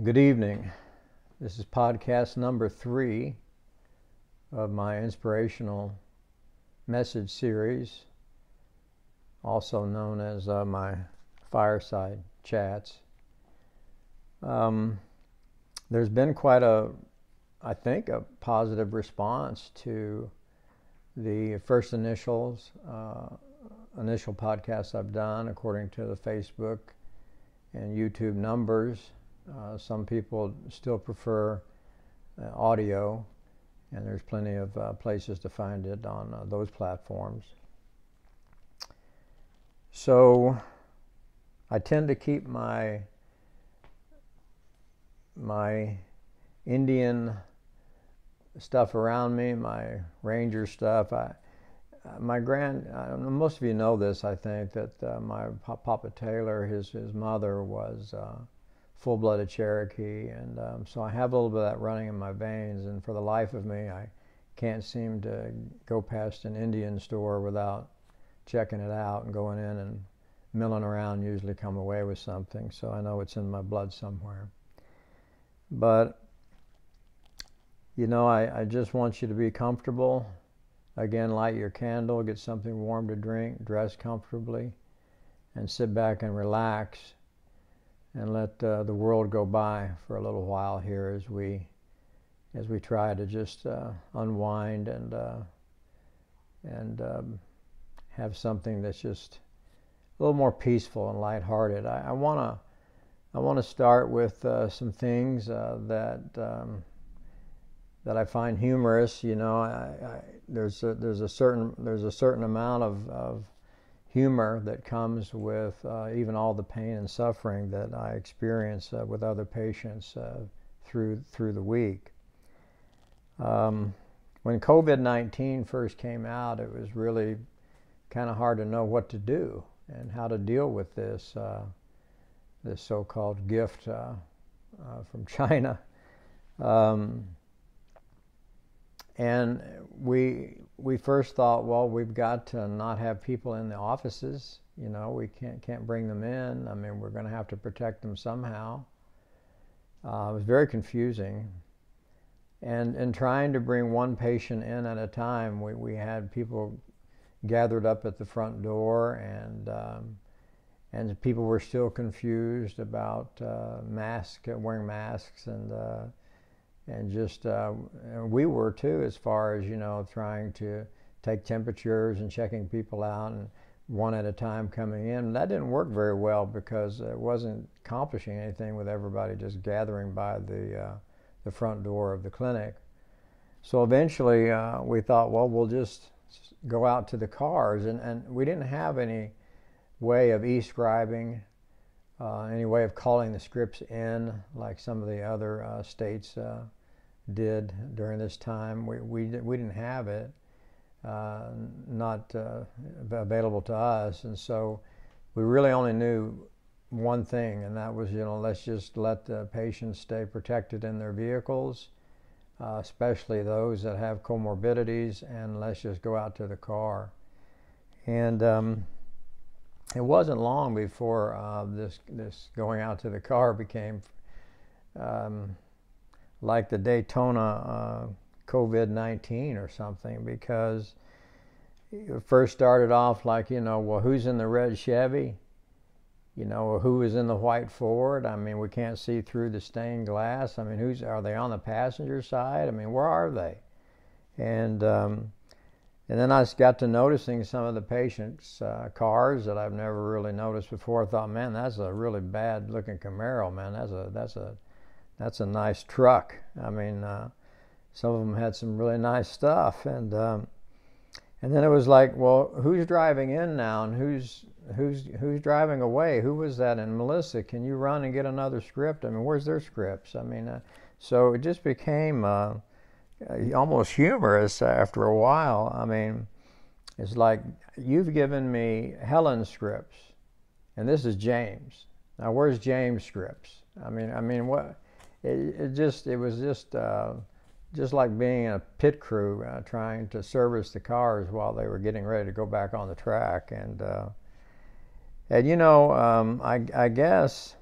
Good evening. This is podcast number 3 of my inspirational message series, also known as my fireside chats. There's been quite a positive response to the first initial podcasts I've done, according to the Facebook and YouTube numbers. Some people still prefer audio, and there's plenty of places to find it on those platforms. So I tend to keep my Indian stuff around me, my ranger stuff. Most of you know this, I think, that my Papa Taylor, his mother was full-blooded Cherokee, and so I have a little bit of that running in my veins, and for the life of me I can't seem to go past an Indian store without checking it out and going in and milling around, usually come away with something, so I know it's in my blood somewhere. But I just want you to be comfortable. Again, light your candle, get something warm to drink, dress comfortably, and sit back and relax and let the world go by for a little while here as we try to just unwind and have something that's just a little more peaceful and lighthearted. I want to start with some things that I find humorous. There's a certain amount of humor that comes with even all the pain and suffering that I experience with other patients through the week. When COVID-19 first came out, it was really kind of hard to know what to do and how to deal with this so-called gift from China. And we first thought, well, we've got to not have people in the offices. We can't bring them in. I mean, we're going to have to protect them somehow. It was very confusing. And trying to bring one patient in at a time, we had people gathered up at the front door, and people were still confused about wearing masks, and just we were too, as far as trying to take temperatures and checking people out, and one at a time coming in. And that didn't work very well because it wasn't accomplishing anything with everybody just gathering by the front door of the clinic. So eventually we thought, well, we'll just go out to the cars, and we didn't have any way of e-scribing, any way of calling the scripts in like some of the other states did during this time. We didn't have it, not available to us, and so we really only knew one thing, and that was, let's just let the patients stay protected in their vehicles, especially those that have comorbidities, and let's just go out to the car. And it wasn't long before this going out to the car became like the Daytona COVID-19 or something, because it first started off like, well, who's in the red Chevy? Or who is in the white Ford? I mean, we can't see through the stained glass. I mean, are they on the passenger side? I mean, where are they? And then I got to noticing some of the patients' cars that I've never really noticed before. I thought, man, that's a really bad looking Camaro, man. That's a nice truck. I mean, some of them had some really nice stuff, and then it was like, well, who's driving in now, and who's driving away? Who was that? And Melissa, can you run and get another script? I mean, where's their scripts? I mean, so it just became almost humorous after a while. I mean, it's like, you've given me Helen's scripts, and this is James. Now, where's James' scripts? I mean, what? It was just like being in a pit crew trying to service the cars while they were getting ready to go back on the track. And I guess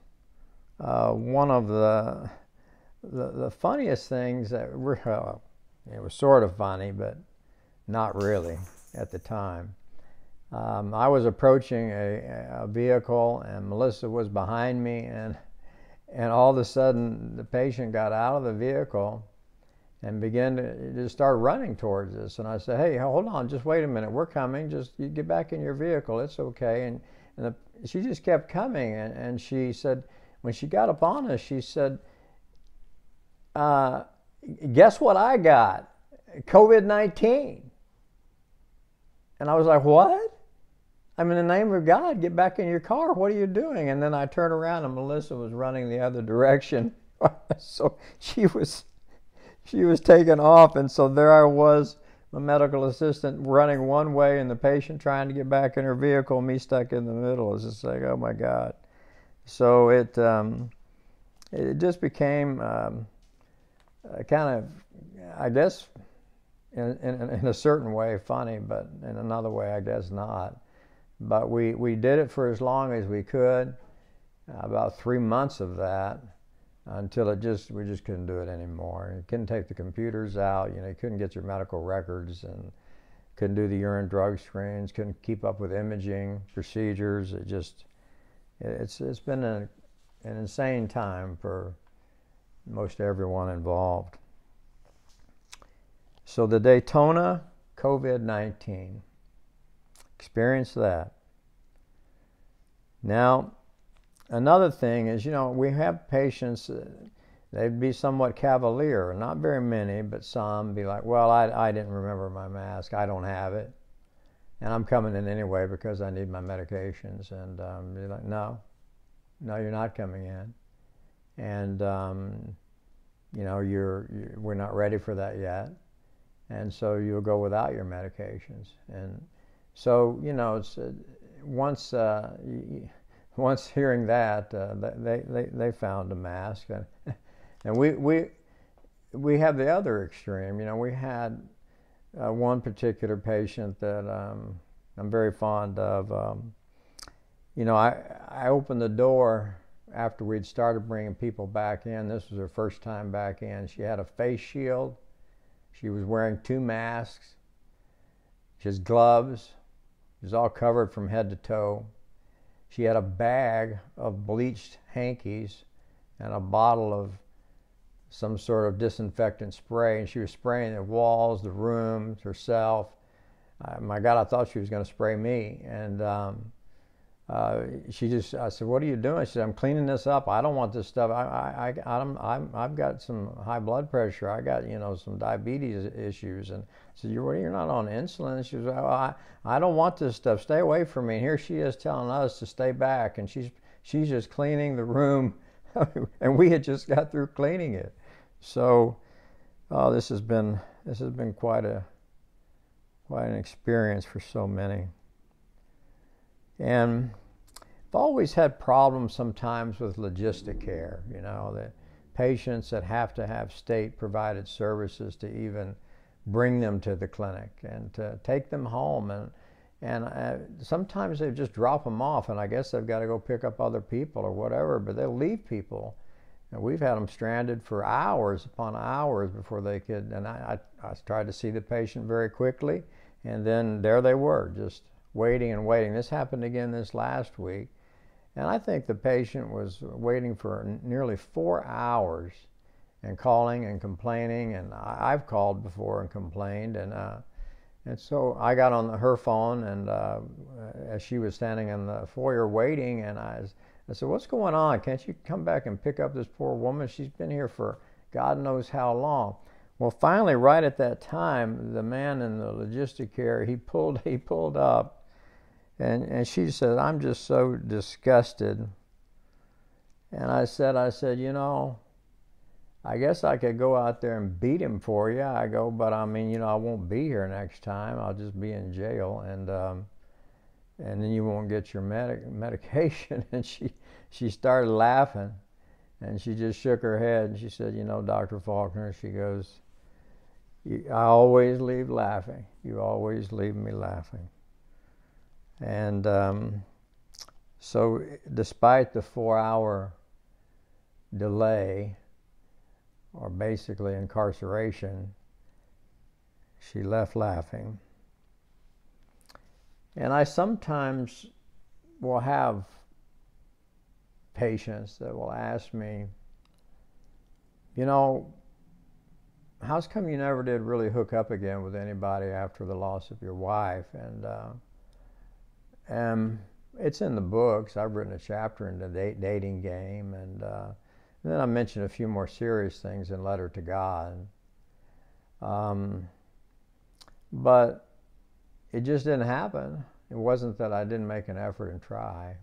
one of the funniest things that were, it was sort of funny, but not really at the time. I was approaching a vehicle, and Melissa was behind me, and all of a sudden the patient got out of the vehicle and began to just start running towards us. And I said, "Hey, hold on, just wait a minute. We're coming. Just you get back in your vehicle. It's okay." And she just kept coming, and she said, when she got up on us, she said, "Guess what I got? COVID-19." And I was like, "What? I'm in the name of God, get back in your car. What are you doing?" And then I turned around, and Melissa was running the other direction. So she was taken off, and so there I was, a medical assistant running one way, and the patient trying to get back in her vehicle, me stuck in the middle. It was just like, oh my God. So it just became kind of, I guess, in a certain way funny, but in another way I guess not. But we did it for as long as we could, about 3 months of that, until we just couldn't do it anymore. You couldn't take the computers out, you couldn't get your medical records, and couldn't do the urine drug screens, couldn't keep up with imaging procedures. It's been an insane time for most everyone involved. So the Daytona COVID-19, experienced that. Now, another thing is, we have patients, they'd be somewhat cavalier. Not very many, but some be like, well, I didn't remember my mask. I don't have it. And I'm coming in anyway because I need my medications. And be like, no, you're not coming in. And, we're not ready for that yet. And so you'll go without your medications. And so, it's once hearing that, they found a mask, and we have the other extreme. We had one particular patient that I'm very fond of. I opened the door after we'd started bringing people back in. This was her first time back in. She had a face shield. She was wearing 2 masks. She has gloves. She was all covered from head to toe. She had a bag of bleached hankies and a bottle of some sort of disinfectant spray, and she was spraying the walls, the rooms, herself. My God, I thought she was going to spray me. And I said, "What are you doing?" She said, "I'm cleaning this up. I don't want this stuff. I've got some high blood pressure. I got some diabetes issues." And I said, "You're not on insulin?" She was, "Oh, I don't want this stuff. Stay away from me." And here she is telling us to stay back, and she's just cleaning the room, and we had just got through cleaning it. So this has been quite an experience for so many. And I've always had problems sometimes with logistic care, the patients that have to have state-provided services to even bring them to the clinic and to take them home. And sometimes they just drop them off, and I guess they've got to go pick up other people or whatever, but they'll leave people. And we've had them stranded for hours upon hours before they could, and I tried to see the patient very quickly, and then there they were, just waiting and waiting. This happened again this last week, and I think the patient was waiting for nearly 4 hours and calling and complaining, and I've called before and complained, and so I got on her phone, and as she was standing in the foyer waiting, and I said, "What's going on? Can't you come back and pick up this poor woman? She's been here for God knows how long." Well, finally, right at that time, the man in the logistic care, he pulled up. And she said, "I'm just so disgusted." And I said, "I guess I could go out there and beat him for you." I go, "But I won't be here next time. I'll just be in jail, and then you won't get your medication." And she started laughing, and she just shook her head, and she said, "Dr. Faulkner," she goes, "I always leave laughing. You always leave me laughing." And so despite the 4-hour delay, or basically incarceration, she left laughing. And I sometimes will have patients that will ask me, you know, how's come you never did really hook up again with anybody after the loss of your wife? And it's in the books. I've written a chapter in the dating game, and then I mentioned a few more serious things in Letter to God. But it just didn't happen. It wasn't that I didn't make an effort and try.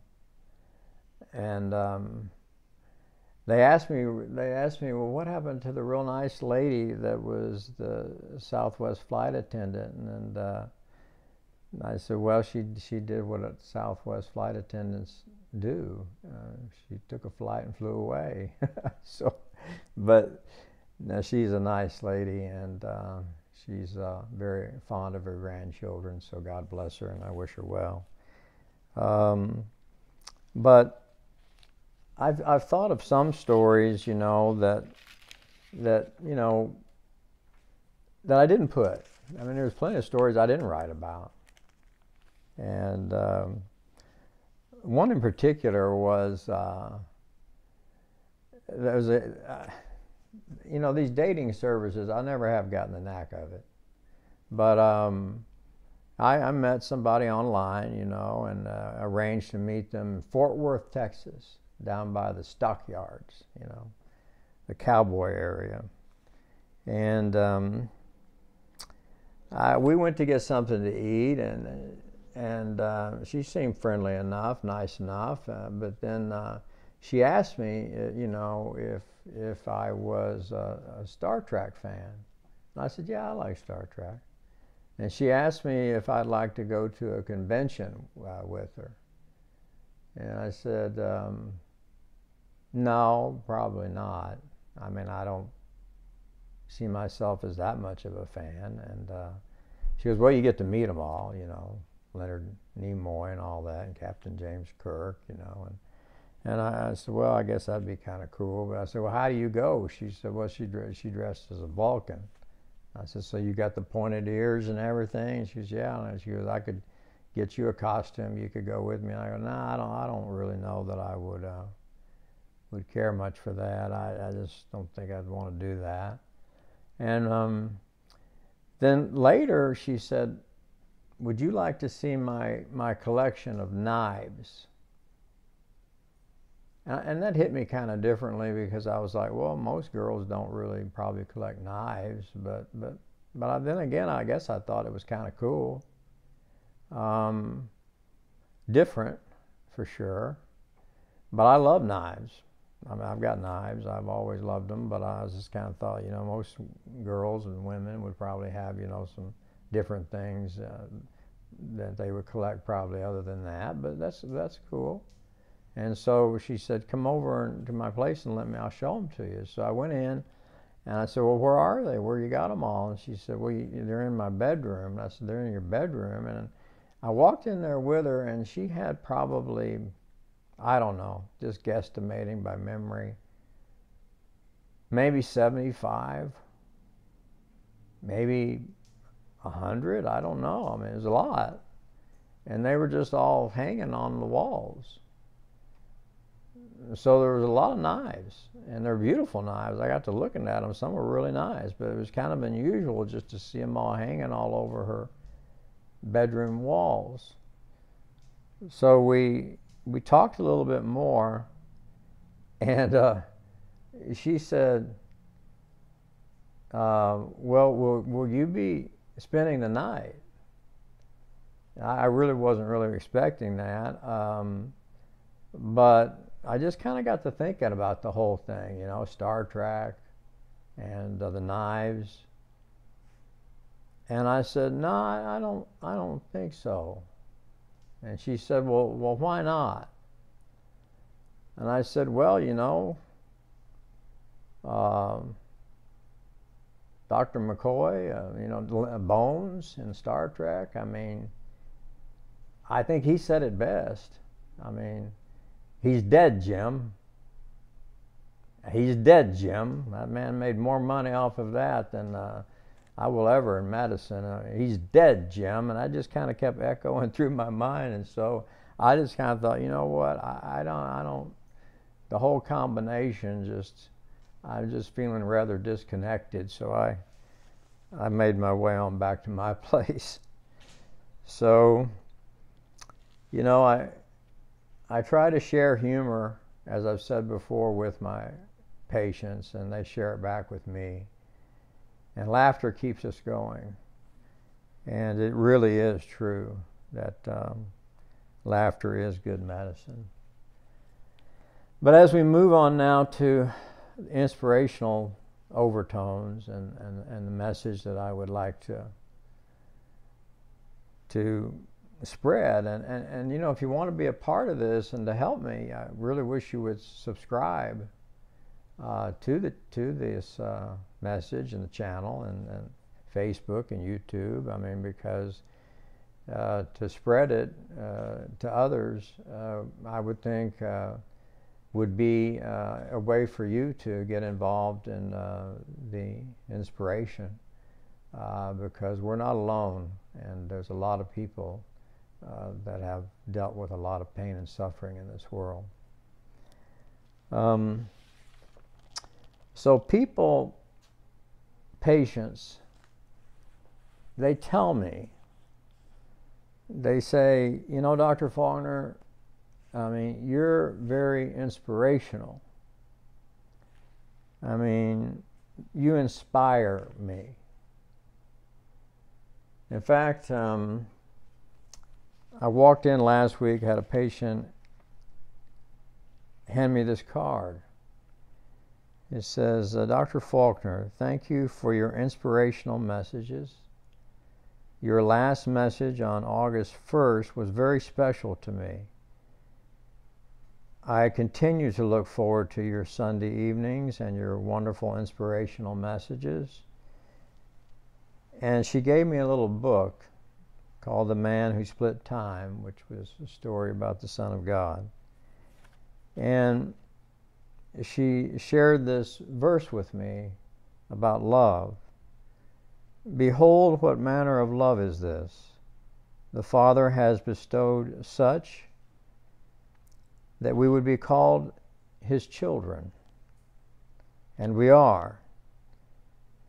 And they asked me, well, what happened to the real nice lady that was the Southwest flight attendant? And I said, well, she did what Southwest flight attendants do. She took a flight and flew away. But now she's a nice lady, and she's very fond of her grandchildren, so God bless her, and I wish her well. But I've thought of some stories, you know, that you know, that I didn't put. I mean, there's plenty of stories I didn't write about. And one in particular was, there was you know, these dating services, I never have gotten the knack of it. But I met somebody online, you know, and arranged to meet them in Fort Worth, Texas, down by the stockyards, you know, the cowboy area. And we went to get something to eat, and she seemed friendly enough, nice enough, but then she asked me, you know, if I was a Star Trek fan. And I said, yeah, I like Star Trek. And she asked me if I'd like to go to a convention with her. And I said, no, probably not. I mean, I don't see myself as that much of a fan. And she goes, well, you get to meet them all, you know, Leonard Nimoy and all that, and Captain James Kirk, you know. And I said, well, I guess that'd be kind of cool. But I said, well, how do you go? She said, well, she dressed as a Vulcan. I said, so you got the pointed ears and everything? She goes, yeah. And she goes, I could get you a costume. You could go with me. And I go, no, I don't really know that I would care much for that. I just don't think I'd want to do that. And then later she said, would you like to see my collection of knives? And that hit me kind of differently, because I was like, well, most girls don't really probably collect knives, but then again, I guess I thought it was kind of cool. Different, for sure. But I love knives. I mean, I've got knives. I've always loved them, but I just kind of thought, you know, most girls and women would probably have, you know, some different things that they would collect probably other than that, but that's cool. And so she said, come over to my place and I'll show them to you. So I went in and I said, well, where are they? Where you got them all? And she said, well, they're in my bedroom. And I said, they're in your bedroom. And I walked in there with her, and she had probably, I don't know, just guesstimating by memory, maybe 75, maybe 100, I don't know. I mean, it was a lot. And they were just all hanging on the walls. So there was a lot of knives, and they're beautiful knives. I got to looking at them. Some were really nice, but it was kind of unusual just to see them all hanging all over her bedroom walls. So we talked a little bit more, and she said, well, will you be spending the night? I really wasn't really expecting that, but I just kind of got to thinking about the whole thing, you know, Star Trek and the knives. And I said, no, I don't think so. And she said, well, why not? And I said, well, you know, Dr. McCoy, you know, Bones in Star Trek, I mean, I think he said it best. I mean, he's dead, Jim. He's dead, Jim. That man made more money off of that than I will ever in medicine. He's dead, Jim. And I just kind of kept echoing through my mind. And so I just kind of thought, you know what? I don't, the whole combination just, I'm just feeling rather disconnected. So I made my way on back to my place. So, you know, I try to share humor, as I've said before, with my patients, and they share it back with me. And laughter keeps us going. And it really is true that laughter is good medicine. But as we move on now to inspirational overtones and the message that I would like to spread, and you know, if you want to be a part of this and to help me, I really wish you would subscribe to this message and the channel and Facebook and YouTube. I mean, because to spread it to others, I would think would be a way for you to get involved in the inspiration, because we're not alone, and there's a lot of people that have dealt with a lot of pain and suffering in this world. So people, patients, they tell me, they say, you know, Dr. Faulkner, I mean, you're very inspirational. I mean, you inspire me. In fact, I walked in last week, had a patient hand me this card. It says, Dr. Faulkner, thank you for your inspirational messages. Your last message on August 1st was very special to me. I continue to look forward to your Sunday evenings and your wonderful inspirational messages. And she gave me a little book called The Man Who Split Time, which was a story about the Son of God. And she shared this verse with me about love. Behold, what manner of love is this? The Father has bestowed such that we would be called His children. And we are.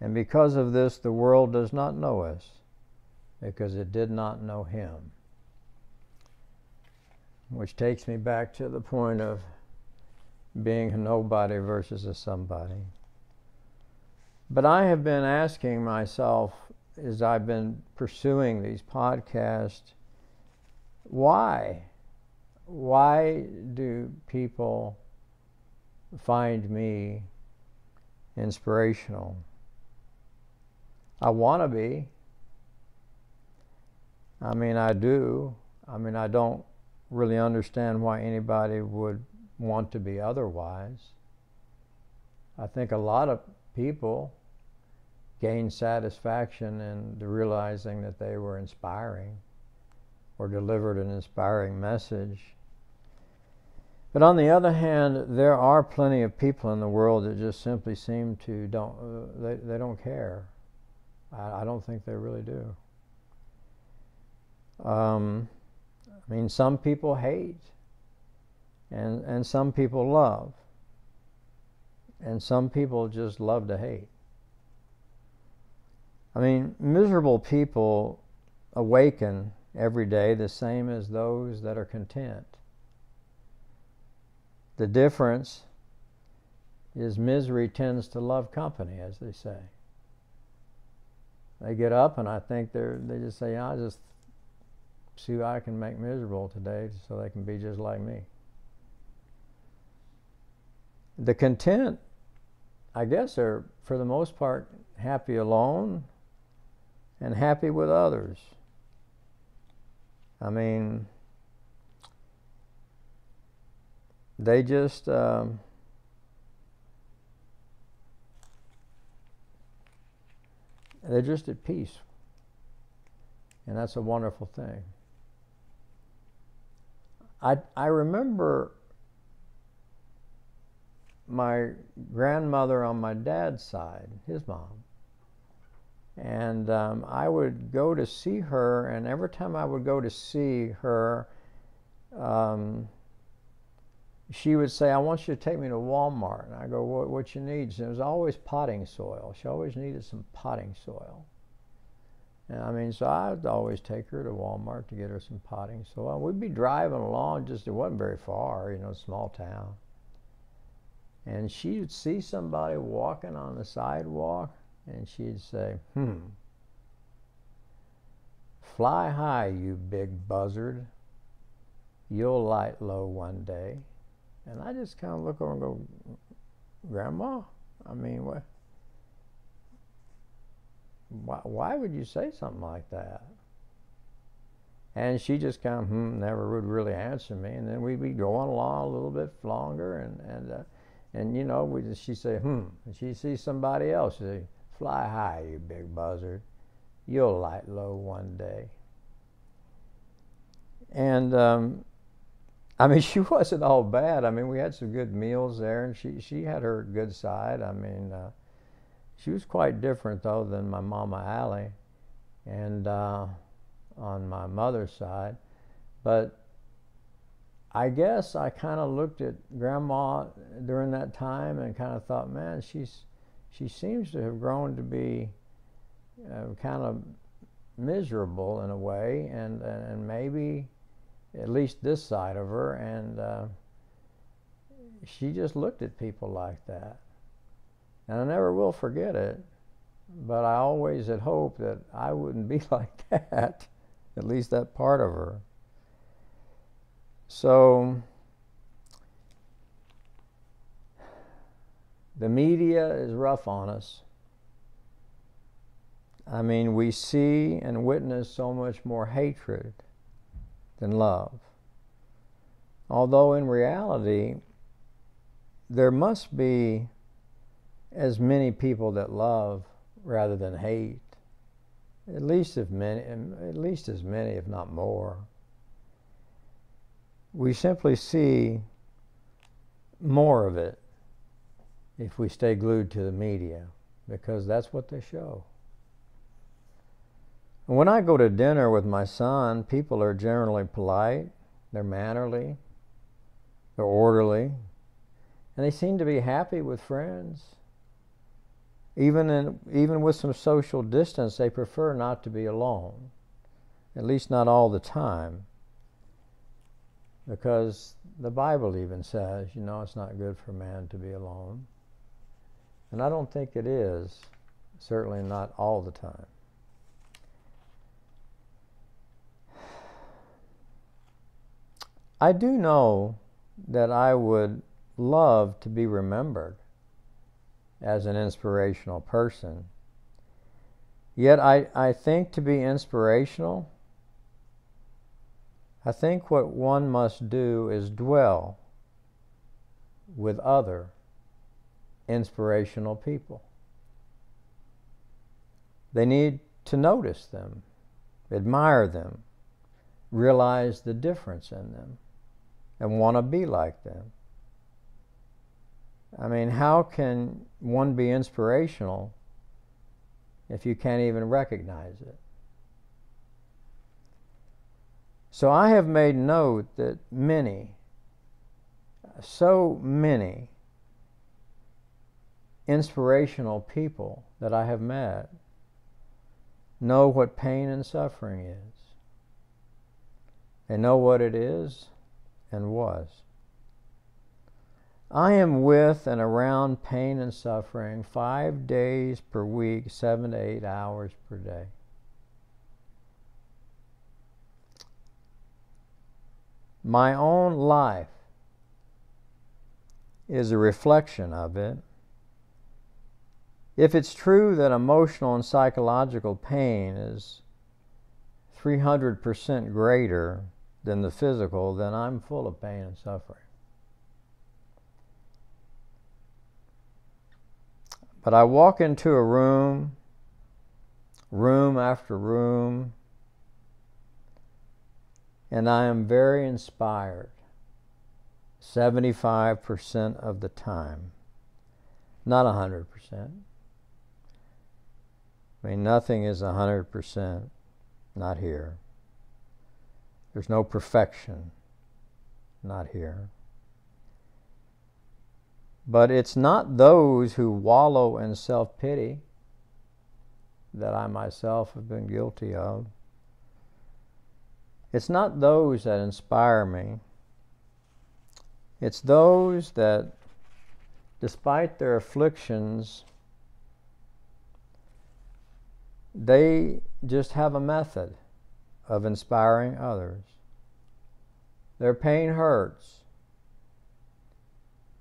And because of this, the world does not know us, because it did not know Him. Which takes me back to the point of being a nobody versus a somebody. But I have been asking myself, as I've been pursuing these podcasts, why? Why do people find me inspirational? I want to be. I mean, I do. I mean, I don't really understand why anybody would want to be otherwise. I think a lot of people gain satisfaction in realizing that they were inspiring or delivered an inspiring message. But on the other hand, there are plenty of people in the world that just simply seem to they don't care. I don't think they really do. I mean, some people hate, and some people love, and some people just love to hate. I mean, miserable people awaken every day the same as those that are content. The difference is misery tends to love company, as they say. They get up, and I think they just say, I just see who I can make miserable today so they can be just like me. The content, I guess, are for the most part happy alone and happy with others. I mean, they just they're just at peace, and that's a wonderful thing. I remember my grandmother on my dad's side, his mom. And I would go to see her, and every time I would go to see her, she would say, I want you to take me to Walmart. And I go, what you need? And it was always potting soil. She always needed some potting soil. And I mean, so I'd always take her to Walmart to get her some potting soil. We'd be driving along, it wasn't very far, small town. And she'd see somebody walking on the sidewalk, and she'd say, fly high, you big buzzard. You'll light low one day. And I just kind of look over and go, Grandma, I mean, what? Why would you say something like that? And she just kind of never would really answer me. And then we'd be going along a little bit longer, and she'd say, and she'd see somebody else say, fly high, you big buzzard. You'll light low one day. And I mean, she wasn't all bad. I mean, we had some good meals there, and she had her good side. I mean, she was quite different, though, than my Mama Allie, and on my mother's side. But I guess I kind of looked at Grandma during that time and kind of thought, man, she seems to have grown to be kind of miserable in a way, and maybe at least this side of her, and she just looked at people like that. And I never will forget it, but I always had hoped that I wouldn't be like that, at least that part of her. So the media is rough on us. I mean, we see and witness so much more hatred than love. Although in reality, there must be as many people that love rather than hate. At least as many, if not more. We simply see more of it if we stay glued to the media, because that's what they show. When I go to dinner with my son, people are generally polite, they're mannerly, they're orderly, and they seem to be happy with friends. Even with some social distance, they prefer not to be alone, at least not all the time, because the Bible even says, it's not good for man to be alone. And I don't think it is, certainly not all the time. I do know that I would love to be remembered as an inspirational person. Yet I think to be inspirational, I think what one must do is dwell with other inspirational people. They need to notice them, admire them, realize the difference in them, and want to be like them. I mean, how can one be inspirational if you can't even recognize it? So I have made note that so many inspirational people that I have met know what pain and suffering is. They know what it is and was. I am with and around pain and suffering 5 days per week, 7 to 8 hours per day. My own life is a reflection of it. If it's true that emotional and psychological pain is 300% greater than the physical, then I'm full of pain and suffering. But I walk into a room after room, and I am very inspired 75% of the time. Not 100%. I mean, nothing is 100%, not here. There's no perfection, not here. But it's not those who wallow in self-pity that I myself have been guilty of. It's not those that inspire me. It's those that, despite their afflictions, they just have a method of inspiring others. Their pain hurts.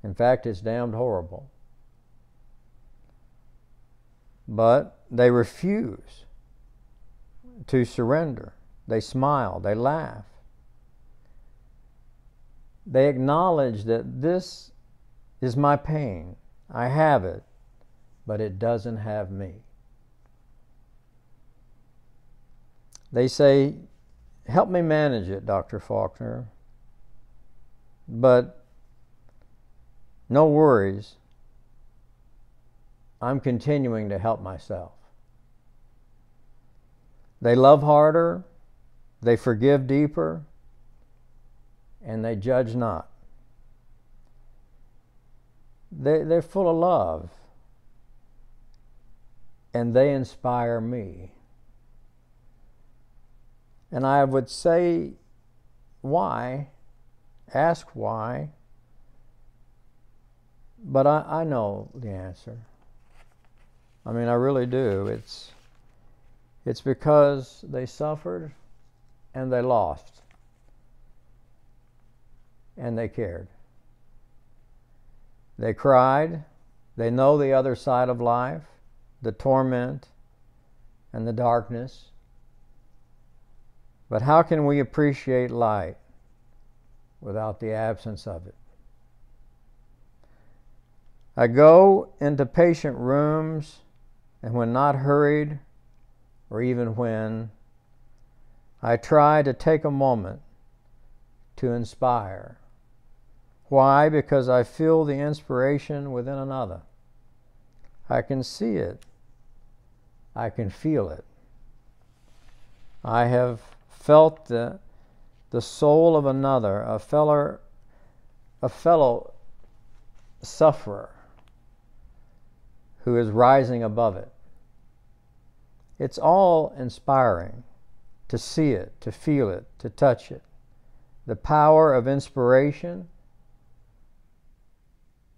In fact, it's damned horrible. But they refuse to surrender. They smile, they laugh. They acknowledge that this is my pain. I have it, but it doesn't have me. They say, help me manage it, Dr. Faulkner, but no worries. I'm continuing to help myself. They love harder, they forgive deeper, and they judge not. They're full of love, and they inspire me. And I would say, why? Ask why. But I know the answer. I mean, I really do. It's because they suffered and they lost and they cared. They cried. They know the other side of life, the torment and the darkness. But how can we appreciate light without the absence of it? I go into patient rooms, and when not hurried, or even when, I try to take a moment to inspire. Why? Because I feel the inspiration within another. I can see it. I can feel it. I have felt the soul of another, a fellow sufferer who is rising above it. It's all inspiring to see it, to feel it, to touch it. The power of inspiration,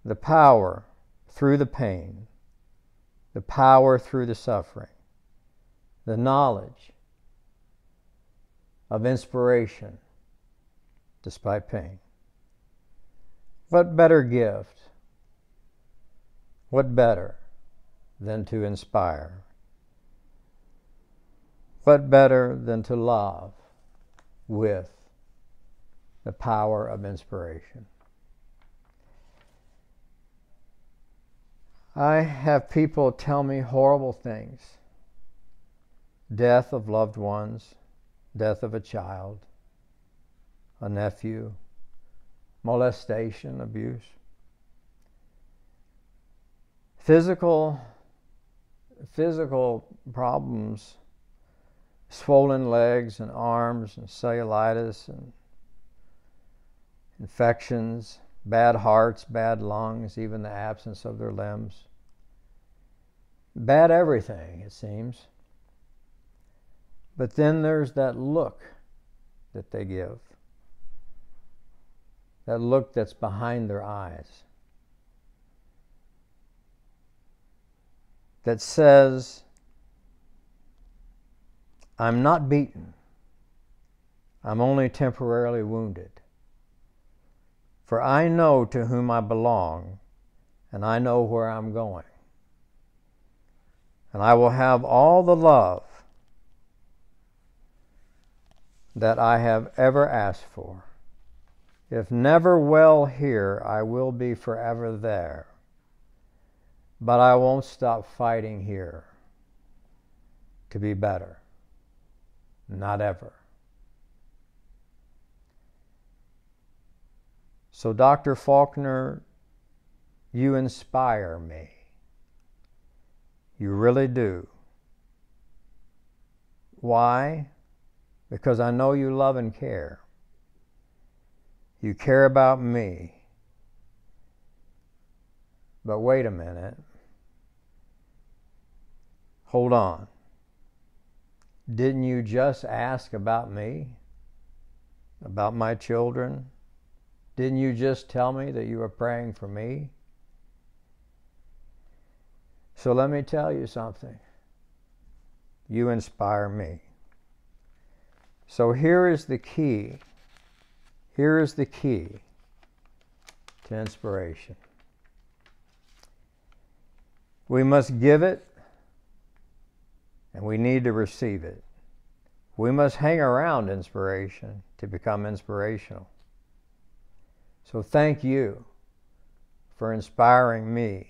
the power through the pain, the power through the suffering, the knowledge of inspiration despite pain. What better gift? What better than to inspire? What better than to love with the power of inspiration? I have people tell me horrible things. Death of loved ones, death of a child, a nephew, molestation, abuse. Physical problems, swollen legs and arms and cellulitis and infections, bad hearts, bad lungs, even the absence of their limbs. Bad everything, it seems. But then there's that look that they give. That look that's behind their eyes. That says, I'm not beaten. I'm only temporarily wounded. For I know to whom I belong, and I know where I'm going. And I will have all the love that I have ever asked for. If never well here, I will be forever there. But I won't stop fighting here to be better. Not ever. So Dr. Faulkner, You inspire me. You really do. Why? Because I know you love and care. You care about me. But wait a minute. Hold on. Didn't you just ask about me? About my children? Didn't you just tell me that you were praying for me? So let me tell you something. You inspire me. So here is the key. Here is the key to inspiration. We must give it, and we need to receive it. We must hang around inspiration to become inspirational. So thank you for inspiring me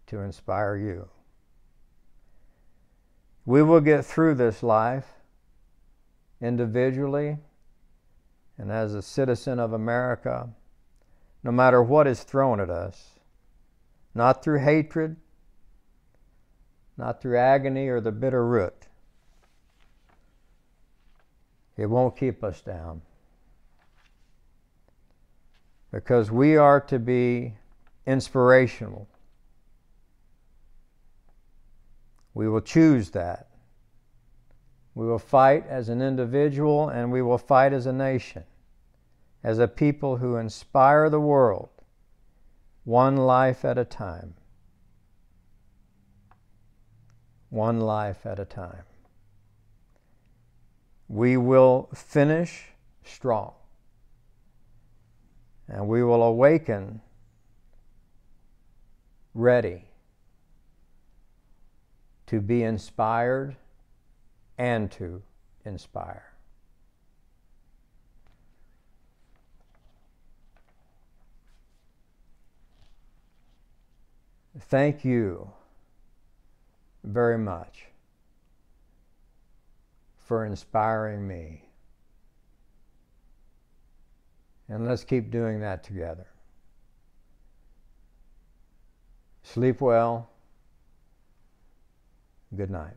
to inspire you. We will get through this life individually and as a citizen of America, no matter what is thrown at us, not through hatred, not through agony or the bitter root. It won't keep us down. Because we are to be inspirational. We will choose that. We will fight as an individual, and we will fight as a nation, as a people who inspire the world, one life at a time. One life at a time. We will finish strong, and we will awaken ready to be inspired and to inspire. Thank you very much for inspiring me. And let's keep doing that together. Sleep well. Good night.